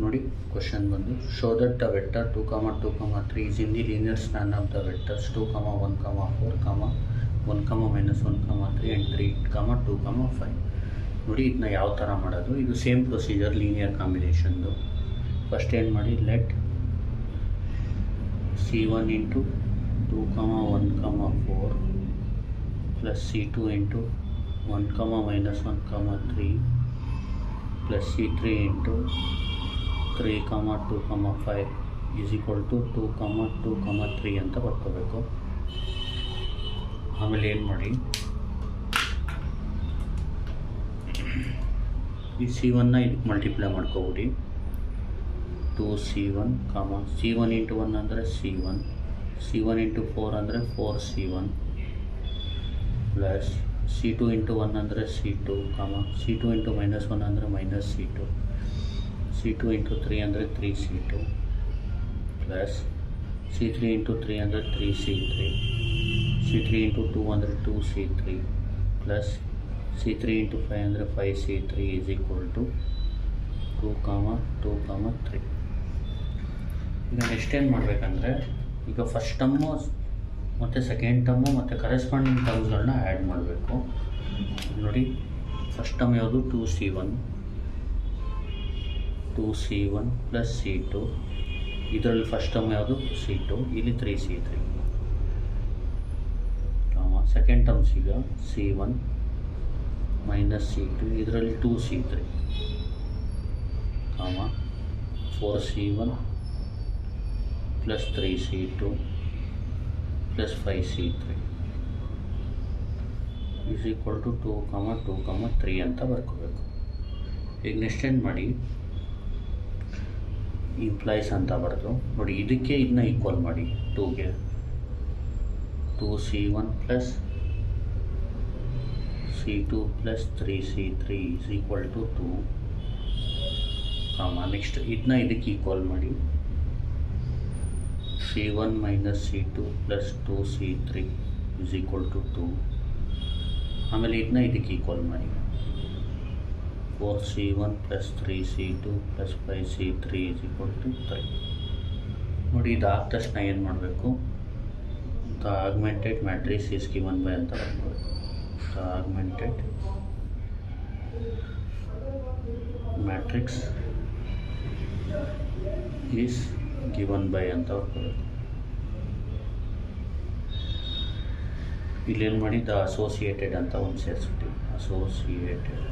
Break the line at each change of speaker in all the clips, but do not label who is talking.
ನೋಡಿ ಕ್ವಶನ್ ಬಂದು show that the vector 2, 2, 3 is in the linear span of the vectors 2, 1, 4, 1, -1, 3 and 3, 2, 5. ನೋಡಿ ಇದನ್ನ ಯಾವ ಥರ ಮಾಡೋದು, ಇದು ಸೇಮ್ ಪ್ರೊಸೀಜರ್ ಲೀನಿಯರ್ ಕಾಂಬಿನೇಷನ್ದು. ಫಸ್ಟ್ ಏನು ಮಾಡಿ, let C1 into 2, 1, 4 plus C2 into 1, -1, 3 plus C3 into 3, 2, 5 is equal to 2, 2, 3 ಅಂತ ಬರ್ಕೋಬೇಕು. ಆಮೇಲೆ ಏನು ಮಾಡಿ, ಈ C1ನ ಇದಕ್ಕೆ ಮಲ್ಟಿಪ್ಲೈ ಮಾಡ್ಕೊಬಿಡಿ. 2C1, C1 into 1 ಅಂದರೆ C1, C1 into 4 ಅಂದರೆ 4C1 ಪ್ಲಸ್ C2 into 1 ಅಂದರೆ C2, C2 into -1 ಅಂದರೆ -C2, C2 into 3 ಅಂದರೆ 3C2 ಪ್ಲಸ್ C3 into 3 ಅಂದರೆ 3C3, C3 into 2 ಅಂದರೆ 2C3 ಪ್ಲಸ್ C3 into 5 ಅಂದರೆ 5C3 is equal to 2, 2, 3. ಈಗ next ಏನು ಮಾಡಬೇಕಂದ್ರೆ, ಈಗ ಫಸ್ಟ್ ಟರ್ಮು ಮತ್ತು ಸೆಕೆಂಡ್ ಟರ್ಮು ಮತ್ತು ಕರೆಸ್ಪಾಂಡಿಂಗ್ ಟರ್ಮ್ಸ್ಗಳನ್ನ ಆ್ಯಡ್ ಮಾಡಬೇಕು. ನೋಡಿ ಫಸ್ಟ್ ಟರ್ಮ್ ಯಾವುದು, 2C1 ಪ್ಲಸ್ C2, ಇದರಲ್ಲಿ ಫಸ್ಟ್ ಟರ್ಮ್ ಯಾವುದು C2, ಇಲ್ಲಿ 3C3. ಸೆಕೆಂಡ್ ಟರ್ಮ್ಸ್ ಈಗ C1 ಮೈನಸ್ C2, ಇದರಲ್ಲಿ 2C3, 4C1 plus 3C2 plus 5C3 is equal to 2, 2, 3 ಅಂತ ಬರ್ಕೋಬೇಕು. ಈಗ ನೆಕ್ಸ್ಟ್ ಏನು ಮಾಡಿ, ಇಂಪ್ಲೈಸ್ ಅಂತ ಬರೆದು ನೋಡಿ, ಇದಕ್ಕೆ ಇದನ್ನ ಈಕ್ವಲ್ ಮಾಡಿ 2ಗೆ, 2C1 plus C2 plus 3C3 is equal to 2, next ಇದನ್ನ ಇದಕ್ಕೆ ಈಕ್ವಲ್ ಮಾಡಿ, C1 minus C2 plus 2C3 is equal to 2. ಆಮೇಲೆ ಇದನ್ನ ಇದಕ್ಕೆ ಈಕ್ವಲ್ ಮಾಡಿ, 4C1 plus 3C2 plus 5C3 is equal to 3. ನೋಡಿ ಇದಾದ ತಕ್ಷಣ ಏನು ಮಾಡಬೇಕು, the augmented matrix is given by ಅಂತ ಬರ್ಕೋಬೇಕು. The augmented matrix is given by ಅಂತ ಬರ್ಕೋಬೇಕು. ಇಲ್ಲೇನು ಮಾಡಿ, ದ ಅಸೋಸಿಯೇಟೆಡ್ ಅಂತ ಒಂದು ಸೇರಿಸ್ಬಿಟ್ಟು, associated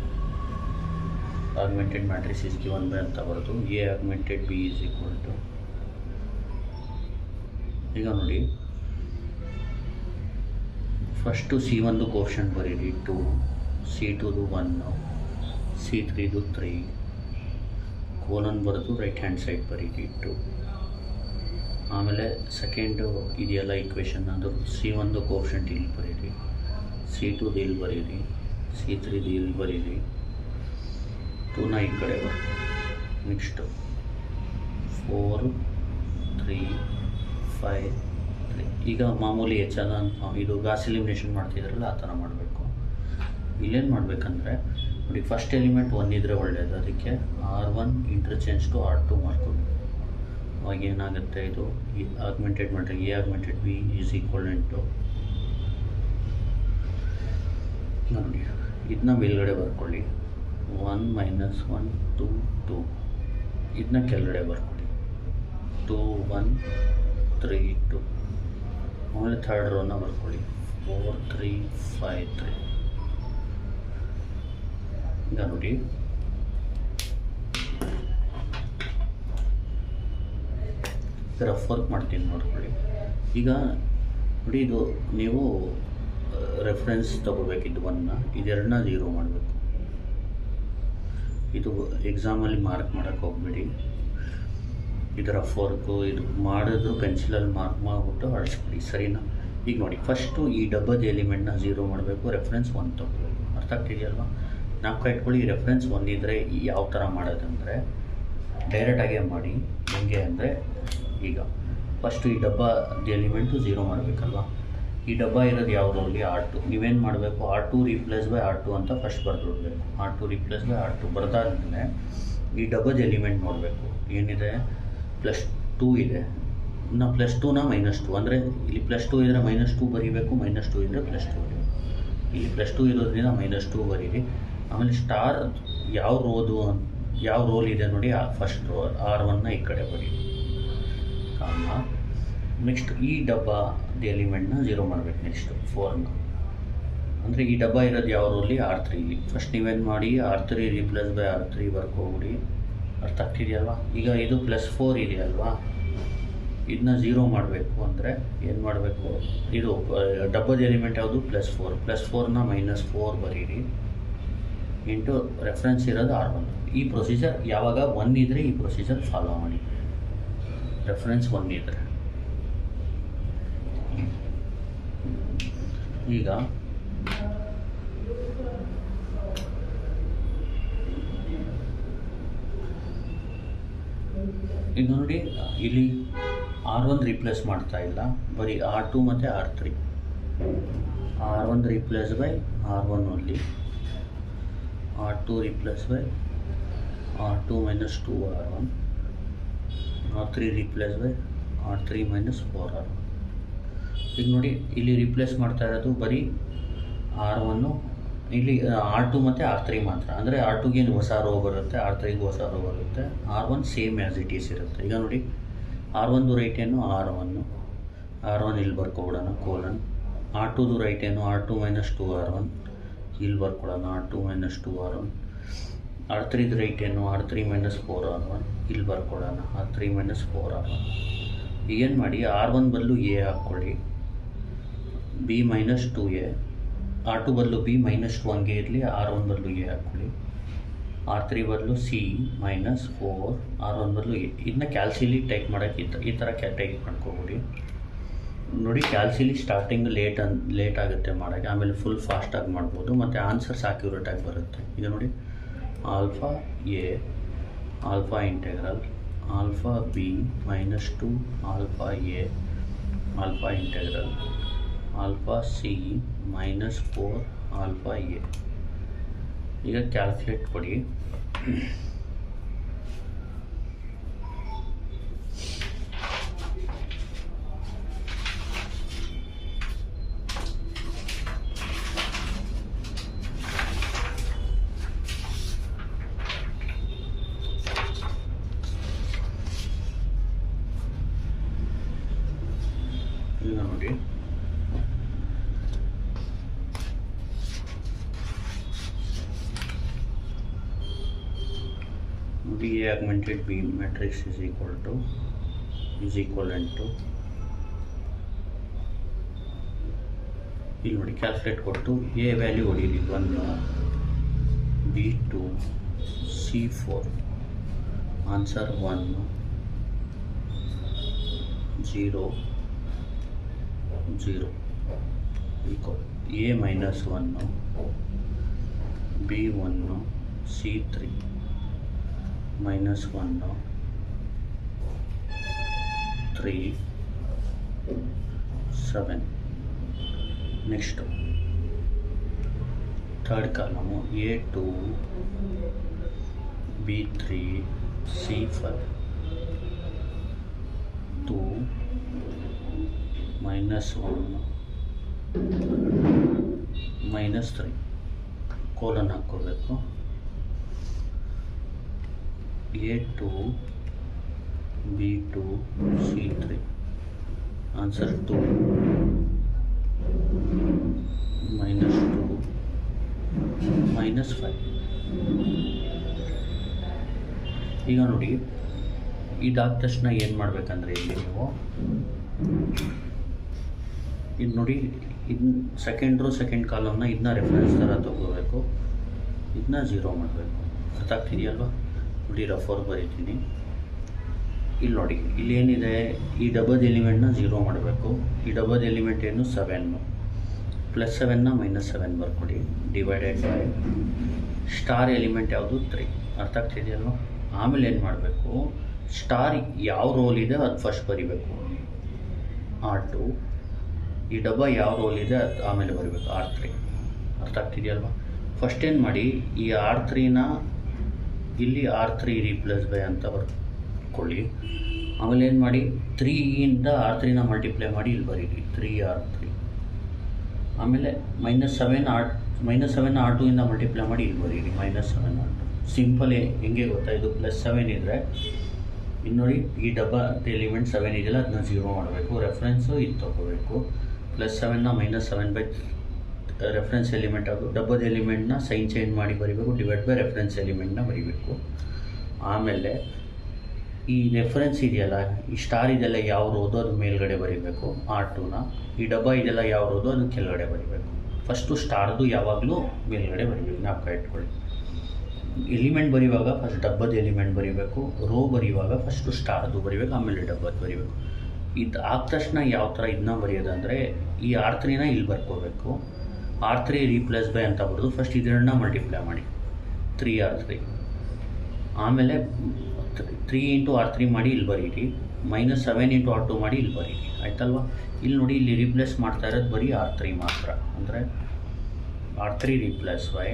augmented matrix is given by ಅಂತ ಬರೋದು, A augmented B is equal to, ಈಗ ನೋಡಿ ಫಸ್ಟು C1ದು ಕೋಷಂಟ್ ಬರೀರಿ 2, C2ದು 1, C3ದು 3, ಕೋಲನ್ ಬರೆದು ರೈಟ್ ಹ್ಯಾಂಡ್ ಸೈಡ್ ಬರೀರಿ 2. ಆಮೇಲೆ ಸೆಕೆಂಡು ಇದೆಯಲ್ಲ ಈಕ್ವೇಷನ್, ಅದು C1ದು ಕೋಷಂಟ್ ಇಲ್ಲಿ ಬರೀರಿ, C2ದು ಇಲ್ಲಿ ಬರೀರಿ, C3ದು ಇಲ್ಲಿ ಬರೀರಿ, 2ನ ಈ ಕಡೆ ಬರೀರಿ. ನೆಕ್ಸ್ಟು 4, 3, 5, 3. ಈಗ ಮಾಮೂಲಿ ಹೆಚ್ಚಲ್ಲ ಇದು ಗಾಸ್ ಎಲಿಮಿನೇಷನ್ ಮಾಡ್ತಿದ್ರಲ್ಲ ಆ ಥರ ಮಾಡಬೇಕು. ಇಲ್ಲೇನು ಮಾಡಬೇಕಂದ್ರೆ ನೋಡಿ, ಫಸ್ಟ್ ಎಲಿಮೆಂಟ್ 1 ಇದ್ದರೆ ಒಳ್ಳೆಯದು, ಅದಕ್ಕೆ R1 ಇಂಟರ್ಚೇಂಜ್ ಟು R2 ಮಾಡ್ಕೊಬೇಕು. ಅವಾಗ ಏನಾಗುತ್ತೆ, ಇದು ಈ augmented matrix A augmented B is equivalent to, ನೋಡಿ ಇದನ್ನ ಮೇಲ್ಗಡೆ ಬರ್ಕೊಳ್ಳಿ, 1 -1 2, 2, ಇದನ್ನ ಕೆಳಗಡೆ ಬರ್ಕೊಳ್ಳಿ, 2, 1, 3, 2. ಆಮೇಲೆ ಥರ್ಡ್ ರೋನ ಬರ್ಕೊಳ್ಳಿ, 4, 3, 5, 3. ಈಗ ನೋಡಿ ರಫ್ ವರ್ಕ್ ಮಾಡ್ತೀನಿ ನೋಡ್ಕೊಳ್ಳಿ. ಈಗ ನೋಡಿ, ಇದು ನೀವು ರೆಫರೆನ್ಸ್ ತೊಗೋಬೇಕಿದ್ದು 1ನ, ಇದೆರಡನ್ನ 0 ಮಾಡಬೇಕು. ಇದು ಎಕ್ಸಾಮಲ್ಲಿ ಮಾರ್ಕ್ ಮಾಡೋಕ್ಕೆ ಹೋಗ್ಬೇಡಿ, ಇದು ರಫ್ ವರ್ಕು, ಇದು ಮಾಡಿದ್ರು ಪೆನ್ಸಿಲಲ್ಲಿ ಮಾರ್ಕ್ ಮಾಡಿಬಿಟ್ಟು ಅಳಿಸ್ಬಿಡಿ, ಸರಿನಾ? ಈಗ ನೋಡಿ ಫಸ್ಟು ಈ ಡಬ್ಬದ ಎಲಿಮೆಂಟ್ನ 0 ಮಾಡಬೇಕು, ರೆಫರೆನ್ಸ್ 1 ತೊಗೋಬೇಕು. ಅರ್ಥ ಆಗ್ತಿದೆಯಲ್ವ? ಜ್ಞಾಪಕ ಇಟ್ಕೊಳ್ಳಿ, ರೆಫರೆನ್ಸ್ 1 ಇದ್ದರೆ ಯಾವ ಥರ ಮಾಡೋದಂದರೆ ಡೈರೆಕ್ಟಾಗೇ ಮಾಡಿ. ಹೆಂಗೆ ಅಂದರೆ, ಈಗ ಫಸ್ಟು ಈ ಡಬ್ಬದ ಎಲಿಮೆಂಟು 0 ಮಾಡಬೇಕಲ್ವ. ಈ ಡಬ್ಬ ಇರೋದು ಯಾವುದ್ರಲ್ಲಿ, R2. ನೀವೇನು ಮಾಡಬೇಕು, R2 ರೀಪ್ಲೇಸ್ ಬೈ R2 ಅಂತ ಫಸ್ಟ್ ಬರೆದುಬಿಡ್ಬೇಕು. R2 ರೀಪ್ಲೇಸ್ ಬೈ R2 ಬರೆದಾದ್ಮೇಲೆ ಈ ಡಬಲ್ ಎಲಿಮೆಂಟ್ ನೋಡಬೇಕು. ಏನಿದೆ +2 ಇದೆ, ಇನ್ನು +2ನ -2 ಅಂದರೆ ಇಲ್ಲಿ +2 ಇದ್ದರೆ -2 ಬರೀಬೇಕು, -2 ಇದ್ದರೆ +2 ಬರೀಬೇಕು. ಇಲ್ಲಿ +2 ಇರೋದ್ರಿಂದ -2 ಬರೀರಿ. ಆಮೇಲೆ ಸ್ಟಾರ್ ಯಾವ ರೋಲ್ ಇದೆ ನೋಡಿ, ಫಸ್ಟ್ ರೋ R1ನ ಈ ಕಡೆ ಬರೀರಿ ಕಾಮ. ನೆಕ್ಸ್ಟ್ ಈ ಡಬ್ಬದ ಎಲಿಮೆಂಟ್ನ 0 ಮಾಡಬೇಕು. ನೆಕ್ಸ್ಟ್ 4ನ ಅಂದರೆ ಈ ಡಬ್ಬ ಇರೋದು ಯಾವ ರೋಲಿ, R3 ಇಲ್ಲಿ. ಫಸ್ಟ್ ನೀವೇನು ಮಾಡಿ R3 +R3 ಬರ್ಕೋಬಿಡಿ. ಅರ್ಥ ಆಗ್ತಿದೆಯಲ್ವಾ? ಈಗ ಇದು +4 ಇದೆಯಲ್ವಾ, ಇದನ್ನ 0 ಮಾಡಬೇಕು ಅಂದರೆ ಏನು ಮಾಡಬೇಕು, ಇದು ಡಬ್ಬದ ಎಲಿಮೆಂಟ್ ಯಾವುದು +4, +4ನ -4 ಬರೀರಿ ಇಂಟು ರೆಫರೆನ್ಸ್ ಇರೋದು R1. ಈ ಪ್ರೊಸೀಜರ್ ಯಾವಾಗ 1 ಇದ್ದರೆ ಈ ಪ್ರೊಸೀಜರ್ ಫಾಲೋ ಮಾಡಿ. ರೆಫರೆನ್ಸ್ 1 ಇದ್ದರೆ ಈಗ ನೋಡಿ ಇಲ್ಲಿ R1 ರೀಪ್ಲೇಸ್ ಮಾಡ್ತಾ ಇಲ್ಲ, ಬರೀ R2 ಮತ್ತು R3. R1 replace by R1 only, R2 replace by R2 - 2R1, R3 replace by R3 - 4R1. ಈಗ ನೋಡಿ ಇಲ್ಲಿ ರೀಪ್ಲೇಸ್ ಮಾಡ್ತಾ ಇರೋದು ಬರೀ R1, ಇಲ್ಲಿ R2 ಮತ್ತು R3 ಮಾತ್ರ. ಅಂದರೆ R2ಗೆ ಹೊಸ ರೋ ಬರುತ್ತೆ, R3ಗೆ ಹೊಸ ರೋ ಬರುತ್ತೆ, R1 same as it is ಇರುತ್ತೆ. ಈಗ ನೋಡಿ R1ದು ರೈಟ್ ಏನು R1 ಇಲ್ಲಿ ಬರ್ಕೊಬಿಡೋಣ ಕೋಲನ್. R2ದು ರೈಟ್ ಏನು R2 - 2R1 ಇಲ್ಲಿ ಬರ್ಕೊಡೋಣ R2 - 2R1. R3ದು ರೈಟ್ ಏನು R3 - 4R1 ಇಲ್ಲಿ ಬರ್ಕೊಡೋಣ R3 - 4R1. ಈಗೇನು ಮಾಡಿ R1 ಬದಲು A ಹಾಕ್ಕೊಳ್ಳಿ, B - 2A, R2 ಬದಲು B -1ಗೆ ಇರಲಿ, R1 ಬದಲು A ಹಾಕ್ಕೊಳ್ಳಿ, R3 ಬದಲು C -4, R1 ಬದಲು A. ಇದನ್ನ ಕ್ಯಾಲ್ಸಿಲಿ ಟೈಪ್ ಮಾಡೋಕ್ಕೆ ಈ ಥರ ಟೈಪ್ ಮಾಡ್ಕೊಬಿಡಿ. ನೋಡಿ ಕ್ಯಾಲ್ಸಿಲಿ ಸ್ಟಾರ್ಟಿಂಗ್ ಲೇಟ್ ಆಗುತ್ತೆ ಮಾಡೋಕ್ಕೆ, ಆಮೇಲೆ ಫುಲ್ ಫಾಸ್ಟಾಗಿ ಮಾಡ್ಬೋದು, ಮತ್ತು ಆನ್ಸರ್ಸ್ ಆಕ್ಯುರೇಟಾಗಿ ಬರುತ್ತೆ. ಈಗ ನೋಡಿ alpha A, alpha integral alpha B -2 alpha A, alpha integral alpha C -4 alpha A. ಈಗ ಕ್ಯಾಲ್ಕುಲೇಟ್ ಕೊಡಿ. ಈಗ ನೋಡಿ B augmented B matrix is equivalent to ಇಲ್ಲಿ ನೋಡಿ ಕ್ಯಾಲ್ಕುಲೇಟ್ ಕೊಟ್ಟು A ವ್ಯಾಲ್ಯೂ ಹೊಡೀರಿ 1, B2, C4, answer 1, 0, 0 equal A -1, B1, C3 -1, 3, 7. Next third column A2, B3, C5, 2, -1, -3 colon ಹಾಕ್ಕೋಬೇಕು. A2, B2, C3, answer 2, -2, -5. ಈಗ ನೋಡಿ ಇದಾದ ತಕ್ಷಣ ಏನು ಮಾಡಬೇಕಂದ್ರೆ ಇಲ್ಲಿ ನೀವು ಇದು ನೋಡಿ, ಇದನ್ನ ಸೆಕೆಂಡ್ ಕಾಲಮ್ನ ಇದನ್ನ ರೆಫರೆನ್ಸ್ ಥರ ತೊಗೋಬೇಕು, ಇದನ್ನ 0 ಮಾಡಬೇಕು. ಅರ್ಥ ಆಗ್ತಿದೆಯಲ್ವಾ? ನೋಡಿ ರಫರ್ ಬರೀತೀನಿ. ಇಲ್ಲಿ ನೋಡಿ ಇಲ್ಲಿ ಏನಿದೆ, ಈ ಡಬಲ್ ಎಲಿಮೆಂಟ್ನ 0 ಮಾಡಬೇಕು. ಈ ಡಬಲ್ ಎಲಿಮೆಂಟ್ ಏನು 7, +7ನ -7 ಬರ್ಕೊಡಿ, ಡಿವೈಡೆಡ್ ಬೈ ಸ್ಟಾರ್ ಎಲಿಮೆಂಟ್ ಯಾವುದು 3. ಅರ್ಥ ಆಗ್ತಿದೆಯಲ್ವ? ಆಮೇಲೆ ಏನು ಮಾಡಬೇಕು, ಸ್ಟಾರ್ ಯಾವ ರೋಲ್ ಇದೆ ಅದು ಫಸ್ಟ್ ಬರಿಬೇಕು, R2. ಈ ಡಬ್ಬ ಯಾವ ರೋಲ್ ಇದೆ ಅದು ಆಮೇಲೆ ಬರಬೇಕು, R3. ಅರ್ಥ ಆಗ್ತಿದೆಯಲ್ವ? ಫಸ್ಟ್ ಏನು ಮಾಡಿ, ಈ R3ನ ಇಲ್ಲಿ R3 ರೀಪ್ಲೇಸ್ ಬೈ ಅಂತ ಬರ್ಕೊಳ್ಳಿ. ಆಮೇಲೆ ಏನು ಮಾಡಿ, 3 R 3ನ ಮಲ್ಟಿಪ್ಲೈ ಮಾಡಿ ಇಲ್ಲಿ ಬರೀರಿ 3R3. ಆಮೇಲೆ -7 R2 ಇಂದ ಮಲ್ಟಿಪ್ಲೈ ಮಾಡಿ ಇಲ್ಲಿ ಬರೀರಿ -7R2. ಸಿಂಪಲ್. ಹೆಂಗೆ ಗೊತ್ತಾ, ಇದು +7 ಇದ್ದರೆ ಇನ್ನು ನೋಡಿ, ಈ ಡಬ್ಬದ ಎಲಿಮೆಂಟ್ 7 ಇದೆಯಲ್ಲ, ಅದನ್ನ 0 ಮಾಡಬೇಕು. ರೆಫರೆನ್ಸು ಇದು ತೊಗೋಬೇಕು. +7ನ -7 ಬೈ ರೆಫರೆನ್ಸ್ ಎಲಿಮೆಂಟ್ ಆಗು, ಡಬ್ಬದ ಎಲಿಮೆಂಟ್ನ ಸೈನ್ ಚೇಂಜ್ ಮಾಡಿ ಬರೀಬೇಕು, ಡಿವೈಡ್ ಬೈ ರೆಫರೆನ್ಸ್ ಎಲಿಮೆಂಟ್ನ ಬರೀಬೇಕು. ಆಮೇಲೆ ಈ ರೆಫರೆನ್ಸ್ ಇದೆಯಲ್ಲ, ಈ ಸ್ಟಾರ್ ಇದೆಲ್ಲ ಯಾವ ರೋದು ಅದು ಮೇಲ್ಗಡೆ ಬರೀಬೇಕು R2ನ. ಈ ಡಬ್ಬ ಇದೆಲ್ಲ ಯಾವ ರೋದು ಅದು ಕೆಳಗಡೆ ಬರೀಬೇಕು. ಫಸ್ಟು ಸ್ಟಾರ್ದು ಯಾವಾಗಲೂ ಮೇಲ್ಗಡೆ ಬರೀಬೇಕು, ಜ್ಞಾಪಕ ಇಟ್ಕೊಳ್ಳಿ. ಎಲಿಮೆಂಟ್ ಬರೆಯುವಾಗ ಫಸ್ಟ್ ಡಬ್ಬದ ಎಲಿಮೆಂಟ್ ಬರೀಬೇಕು, ರೋ ಬರೆಯುವಾಗ ಫಸ್ಟು ಸ್ಟಾರ್ದು ಬರೀಬೇಕು, ಆಮೇಲೆ ಡಬ್ಬದ ಬರೀಬೇಕು. ಇದು ಆದ ತಕ್ಷಣ ಯಾವ ಥರ ಇದನ್ನ ಬರೆಯೋದಂದರೆ, ಈ R3ನ ಇಲ್ಲಿ ಬರ್ಕೋಬೇಕು. R3 ರೀಪ್ಲೇಸ್ ಬೈ ಅಂತ ಬರೋದು. ಫಸ್ಟ್ ಇದನ್ನ ಮಲ್ಟಿಪ್ಲೈ ಮಾಡಿ 3R3. ಆಮೇಲೆ 3 × R3 ಮಾಡಿ ಇಲ್ಲಿ ಬರೀರಿ. -7 × R2 ಮಾಡಿ ಇಲ್ಲಿ ಬರೀರಿ. ಆಯ್ತಲ್ವ? ಇಲ್ಲಿ ನೋಡಿ, ಇಲ್ಲಿ ರೀಪ್ಲೇಸ್ ಮಾಡ್ತಾ ಇರೋದು ಬರೀ R3 ಮಾತ್ರ. ಅಂದರೆ R3 replace by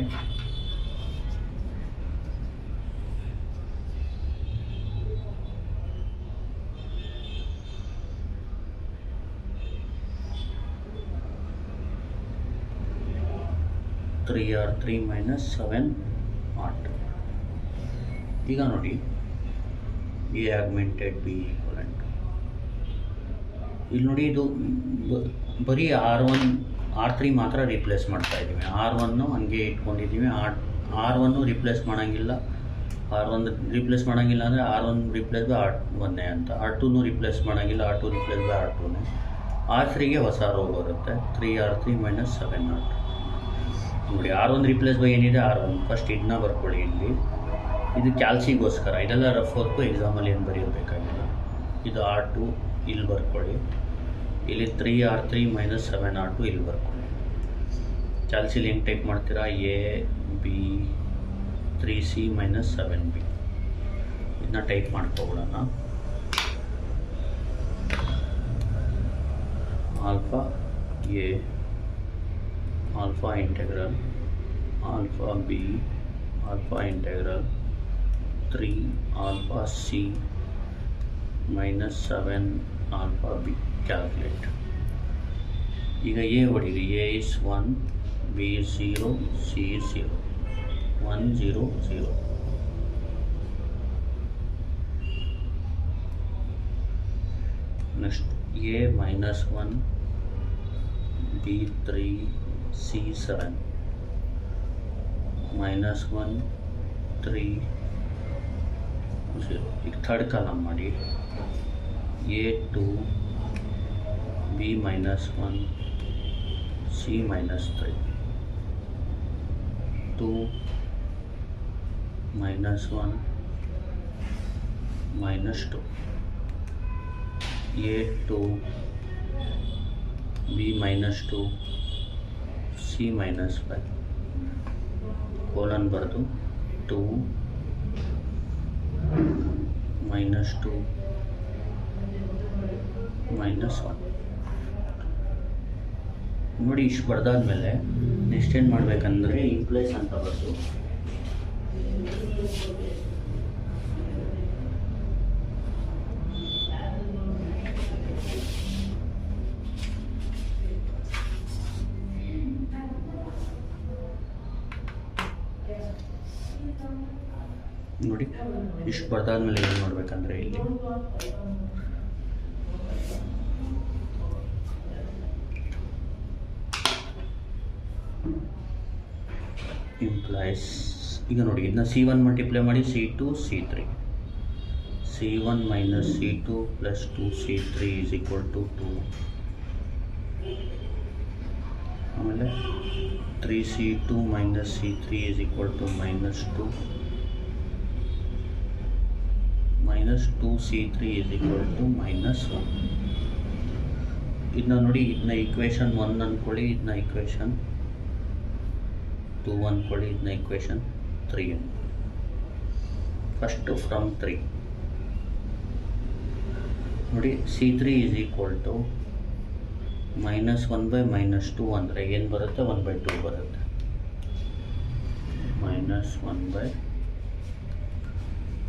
3R3 -7R2. ಈಗ ನೋಡಿ, A ಆಗ್ಮೆಂಟೆಡ್ B ಈಕ್ವಲೆಂಟ್. ಇಲ್ಲಿ ನೋಡಿ, ಇದು ಬರೀ R3 ಮಾತ್ರ ರೀಪ್ಲೇಸ್ ಮಾಡ್ತಾ ಇದ್ದೀವಿ. R1 ಹಂಗೆ ಇಟ್ಕೊಂಡಿದ್ದೀವಿ. R1 ರೀಪ್ಲೇಸ್ ಮಾಡೋಂಗಿಲ್ಲ. R1 ರೀಪ್ಲೇಸ್ ಮಾಡೋಂಗಿಲ್ಲ ಅಂದರೆ R1 ರೀಪ್ಲೇಸ್ ಬೈ R1 ಅಂತ. R2 ರೀಪ್ಲೇಸ್ ಮಾಡೋಂಗಿಲ್ಲ. R2 replace by R2. R3ಗೆ ಹೊಸ ರೋ ಬರುತ್ತೆ, 3R3 -7R2. ನೋಡಿ, R1 ರೀಪ್ಲೇಸ್ ಬೈ ಏನಿದೆ R1. ಫಸ್ಟ್ ಇದನ್ನ ಬರ್ಕೊಳ್ಳಿ ಇಲ್ಲಿ. ಇದು ಕ್ಯಾಲ್ಸಿಗೋಸ್ಕರ, ಇದೆಲ್ಲ ರಫ್ ವರ್ಕು, ಎಕ್ಸಾಮಲ್ಲಿ ಏನು ಬರೆಯಬೇಕಾಗಿಲ್ಲ. ಇದು R2 ಇಲ್ಲಿ ಬರ್ಕೊಳ್ಳಿ. ಇಲ್ಲಿ 3R3 -7R2 ಇಲ್ಲಿ ಬರ್ಕೊಳ್ಳಿ. ಕ್ಯಾಲ್ಸಿಲಿ ಹೆಂಗೆ ಟೈಪ್ ಮಾಡ್ತೀರಾ, A B 3C -7B. ಇದನ್ನ ಟೈಪ್ ಮಾಡ್ಕೊಬಿಡೋಣ. Alpha A, alpha integral alpha B, alpha integral 3 alpha C -7 alpha B. Calculate. ಈಗ A ಹೊಡೀರಿ. A is 1, B is 0, C is 0. 1 0 0. Next A -1, B 3, C 7. -1 3 0. ಈಗ third column ಮಾಡಿ. A 2, B -1, C -3. 2 -1 -2. A 2, B -2, C -5. Colon ಬರೆದು 2 -2 -1. ನೋಡಿ, ಇಷ್ಟು ಬರ್ದಾದ್ಮೇಲೆ next ಏನು ಮಾಡಬೇಕಂದ್ರೆ, implies ಅಂತ ಬರೆದು ನೋಡಿ, ಇಷ್ಟು ಬರ್ದಾದ್ಮೇಲೆ ಏನು ಮಾಡಬೇಕಂದ್ರೆ, ಇಲ್ಲಿ ಇಂಪ್ಲೈಸ್. ಈಗ ನೋಡಿ, ಇದನ್ನ C1 ಮಲ್ಟಿಪ್ಲೈ ಮಾಡಿ C2 C3. C1 - C2 + 2C3 = 2. ಆಮೇಲೆ 3C2 - C3 = -2. -2C3 = -1. ಇದನ್ನ ನೋಡಿ, ಇದನ್ನ ಈಕ್ವೇಷನ್ 1 ಅಂದ್ಕೊಳ್ಳಿ, ಇದನ್ನ ಈಕ್ವೇಷನ್ 2 ಅಂದ್ಕೊಳ್ಳಿ, ಇದನ್ನ ಈಕ್ವೇಷನ್ 3 ಅಂದ್ಕೊಳ್ಳಿ. ಫಸ್ಟು ಫ್ರಮ್ 3 ನೋಡಿ, C3 = -1 / -2 ಅಂದರೆ ಏನು ಬರುತ್ತೆ, 1/2 ಬರುತ್ತೆ. -1 /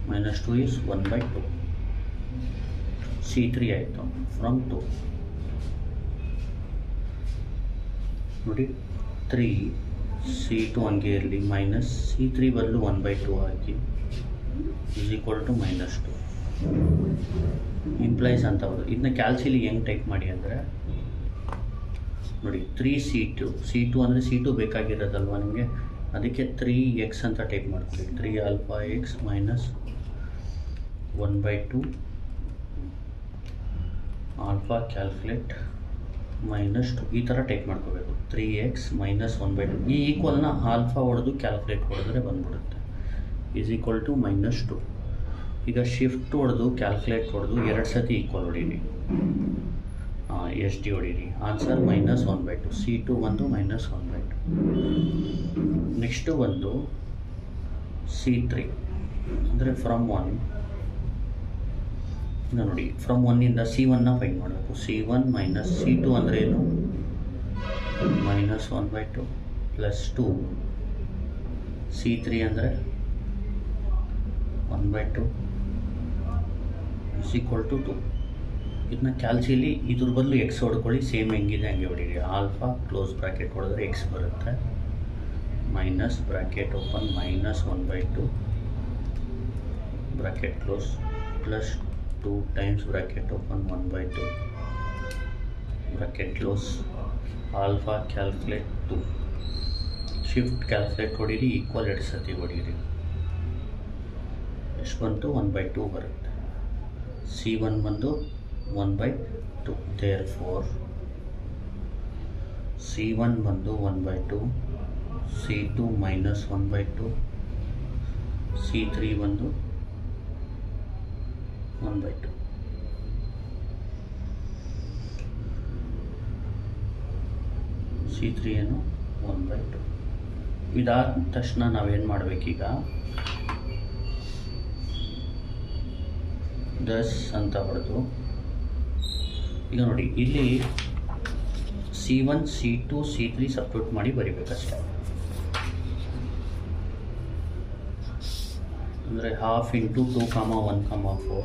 minus 2 is 1 by 2. C3 ಆಯಿತು ಫ್ರಮ್ 2 ನೋಡಿ 3 C2 ಹಂಗೆ ಇರಲಿ ಮೈನಸ್ C3 ಬದಲು 1 by 2 ಹಾಕಿ is equal to minus 2 implies ಅಂತ ಬರೋದು. ಇದನ್ನ ಕ್ಯಾಲ್ಸಿಲಿ ಹೆಂಗೆ ಟೈಪ್ ಮಾಡಿ ಅಂದರೆ ನೋಡಿ 3C2 ಅಂದರೆ C2 ಬೇಕಾಗಿರೋದಲ್ವ ನಿಮಗೆ, ಅದಕ್ಕೆ 3x ಅಂತ ಟೈಪ್ ಮಾಡ್ಕೊಳ್ಳಿ. 3 alpha x minus 1 by 2 alpha calculate minus 2 ಈ ಥರ ಟೈಪ್ ಮಾಡ್ಕೋಬೇಕು. 3x ಮೈನಸ್ 1 by 2 ಈ ಈಕ್ವಲ್ನ ಆಲ್ಫಾ ಹೊಡೆದು ಕ್ಯಾಲ್ಕುಲೇಟ್ ಹೊಡೆದ್ರೆ ಬಂದ್ಬಿಡುತ್ತೆ ಈಸ್ ಈಕ್ವಲ್ ಟು ಮೈನಸ್ 2. ಈಗ ಶಿಫ್ಟ್ ಹೊಡೆದು ಕ್ಯಾಲ್ಕುಲೇಟ್ ಹೊಡೆದು 2 ಸತಿ ಈಕ್ವಲ್ ಹೊಡೀರಿ, ಎಸ್ ಡಿ ಹೊಡೀರಿ. Answer minus 1 by 2. C2 ಬಂದು ಮೈನಸ್ 1 by 2. ನೆಕ್ಸ್ಟು ಬಂದು C3 ಅಂದರೆ ಫ್ರಮ್ 1 ನೋಡಿ, ಫ್ರಮ್ 1ಇಂದ C1ನ ಫೈಂಡ್ ಮಾಡಬೇಕು. C1 ಮೈನಸ್ C2 ಅಂದರೆ ಏನು, ಮೈನಸ್ 1 by 2 ಪ್ಲಸ್ 2 C3 ಅಂದರೆ 1 by 2 ಇಸ್ ಈಕ್ವಲ್ ಟು 2. ಇದನ್ನ ಕ್ಯಾಲ್ಸಿಲಿ ಇದ್ರ ಬದಲು ಎಕ್ಸ್ ಹೊಡ್ಕೊಳ್ಳಿ, ಸೇಮ್ ಹೆಂಗಿದೆ ಹಂಗೆ ಹೊಡೀರಿ. ಆಲ್ಫಾ ಕ್ಲೋಸ್ ಬ್ರ್ಯಾಕೆಟ್ ಹೊಡೆದ್ರೆ ಎಕ್ಸ್ ಬರುತ್ತೆ, minus bracket open minus 1 by 2 bracket close plus 2 times bracket open 1 by 2 bracket close. Alpha calculate 2 shift calculate ಹೊಡೀರಿ, ಈಕ್ವಲ್ 2 ಸತಿ ಹೊಡೀರಿ. ಎಷ್ಟು ಬಂತು 1 by 2 ಬರುತ್ತೆ. C1 ಬಂದು 1 by 2. therefore C1 ಬಂದು 1 by 2, C2 minus 1 by 2, C3 ಬಂದು 1 by 2. C3 ಏನು 1 by 2. ಇದಾದ ತಕ್ಷಣ ನಾವೇನು ಮಾಡಬೇಕೀಗ, ದಸ್ ಅಂತ ಹೊಡೆದು ಈಗ ನೋಡಿ ಇಲ್ಲಿ C1 C2 C3 ಸಬ್ಸ್ಟಿಟ್ಯೂಟ್ ಮಾಡಿ ಬರಿಬೇಕಷ್ಟೆ. ಅಂದರೆ ಹಾಫ್ ಇಂಟು 2, 1, 4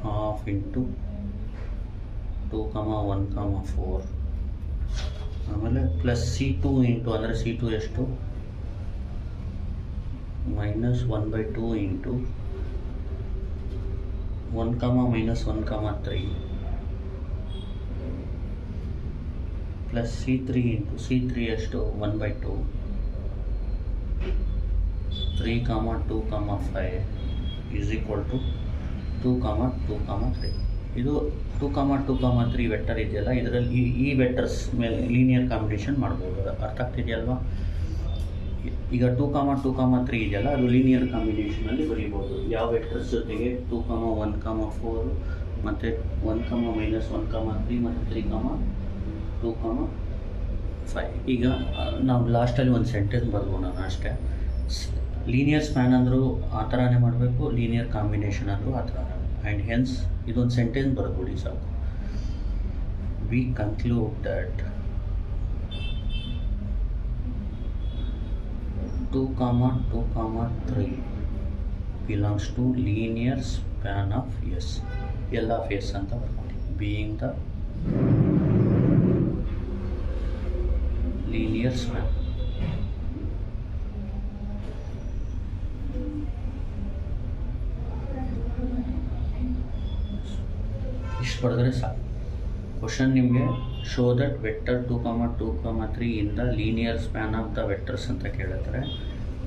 ಹಾಫ್ ಇಂಟು 2, 1, 4 ಆಮೇಲೆ ಪ್ಲಸ್ C2 ಇಂಟು ಅಂದರೆ C2 ಎಷ್ಟು minus 1 by 2 into 1, minus 1, 3 plus C3 into C3 ಎಷ್ಟು 1 by 2 3, 2, 5 ಈಸ್ ಈಕ್ವಲ್ ಟು 2, 2, 3. ಇದು 2, 2, 3 ವೆಕ್ಟರ್ ಇದೆಯಲ್ಲ, ಇದರಲ್ಲಿ ಈ ವೆಕ್ಟರ್ಸ್ ಮೇಲೆ ಲೀನಿಯರ್ ಕಾಂಬಿನೇಷನ್ ಮಾಡ್ಬೋದು. ಅರ್ಥ ಆಗ್ತಿದೆಯಲ್ವಾ? ಈಗ 2, 2, 3 ಇದೆಯಲ್ಲ, ಅದು ಲೀನಿಯರ್ ಕಾಂಬಿನೇಷನಲ್ಲಿ ಬರೀಬೋದು. ಯಾವ ವೆಕ್ಟರ್ಸ್ ಜೊತೆಗೆ 2, 1, 4 ಮತ್ತು 1, ಮೈನಸ್ 1, 3 ಮತ್ತು 3, 2, 5. ಈಗ ನಾವು ಲಾಸ್ಟಲ್ಲಿ ಒಂದು ಸೆಂಟೆನ್ಸ್ ಬರ್ಬೋಣ ಅಷ್ಟೇ. ಲೀನಿಯರ್ ಸ್ಪ್ಯಾನ್ ಅಂದರೂ ಆ ಥರನೇ ಮಾಡಬೇಕು, ಲೀನಿಯರ್ ಕಾಂಬಿನೇಷನ್ ಅಂದರೂ ಆ ಥರ. ಆ್ಯಂಡ್ ಹೆನ್ಸ್ ಇದೊಂದು ಸೆಂಟೆನ್ಸ್ ಬರ್ಕೊಳ್ಳಿ ಸಾಕು. We conclude that 2, 2, 3 belongs to linear span of S. L of S ಅಂತ ಬರ್ಕೊಳ್ಳಿ. being the linear span. ಇಷ್ಟು ಬರೆದ್ರೆ ಸಾಕು. ಕ್ವಶನ್ ನಿಮಗೆ show that vector 2, 2, 3 in the linear span of the vectors ಅಂತ ಕೇಳುತ್ತಾರೆ.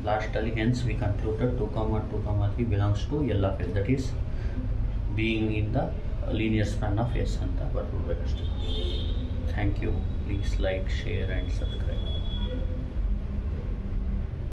ಲಾಸ್ಟಲ್ಲಿ hence we concluded 2, 2, 3 belongs to L of S, that is being in the linear span of S ಅಂತ ಬರ್ಬಿಡ್ಬೇಕಷ್ಟೆ. Thank you. Please like, share and subscribe.